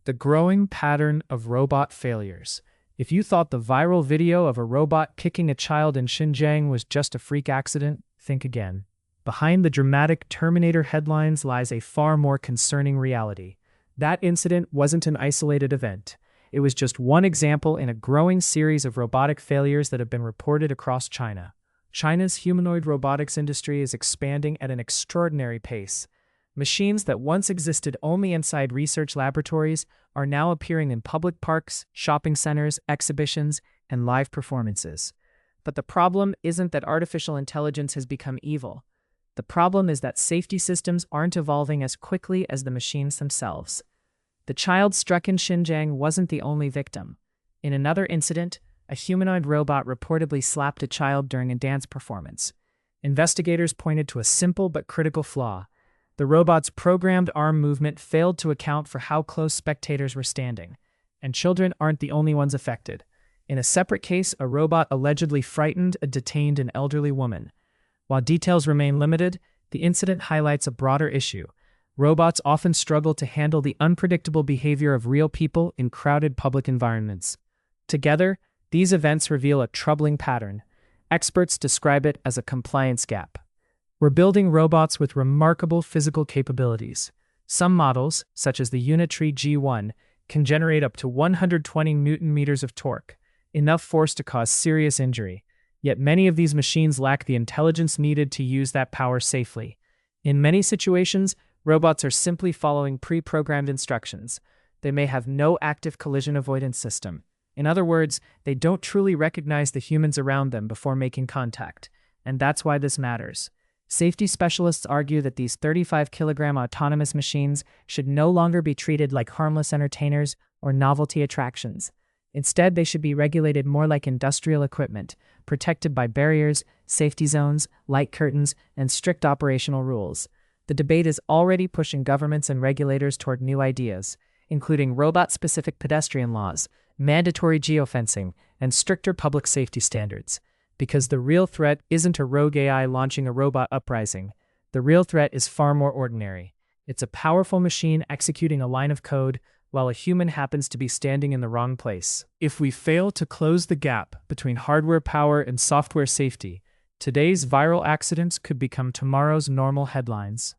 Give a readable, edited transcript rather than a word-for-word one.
The growing pattern of robot failures. If you thought the viral video of a robot kicking a child in Xinjiang was just a freak accident, think again. Behind the dramatic Terminator headlines lies a far more concerning reality. That incident wasn't an isolated event. It was just one example in a growing series of robotic failures that have been reported across China. China's humanoid robotics industry is expanding at an extraordinary pace. Machines that once existed only inside research laboratories are now appearing in public parks, shopping centers, exhibitions, and live performances. But the problem isn't that artificial intelligence has become evil. The problem is that safety systems aren't evolving as quickly as the machines themselves. The child struck in Xinjiang wasn't the only victim. In another incident, a humanoid robot reportedly slapped a child during a dance performance. Investigators pointed to a simple but critical flaw. The robot's programmed arm movement failed to account for how close spectators were standing. And children aren't the only ones affected. In a separate case, a robot allegedly frightened a detained an elderly woman. While details remain limited, the incident highlights a broader issue. Robots often struggle to handle the unpredictable behavior of real people in crowded public environments. Together, these events reveal a troubling pattern. Experts describe it as a compliance gap. We're building robots with remarkable physical capabilities. Some models, such as the Unitree G1, can generate up to 120 Newton-meters of torque, enough force to cause serious injury. Yet many of these machines lack the intelligence needed to use that power safely. In many situations, robots are simply following pre-programmed instructions. They may have no active collision avoidance system. In other words, they don't truly recognize the humans around them before making contact. And that's why this matters. Safety specialists argue that these 35-kilogram autonomous machines should no longer be treated like harmless entertainers or novelty attractions. Instead, they should be regulated more like industrial equipment, protected by barriers, safety zones, light curtains, and strict operational rules. The debate is already pushing governments and regulators toward new ideas, including robot-specific pedestrian laws, mandatory geofencing, and stricter public safety standards. Because the real threat isn't a rogue AI launching a robot uprising. The real threat is far more ordinary. It's a powerful machine executing a line of code while a human happens to be standing in the wrong place. If we fail to close the gap between hardware power and software safety, today's viral accidents could become tomorrow's normal headlines.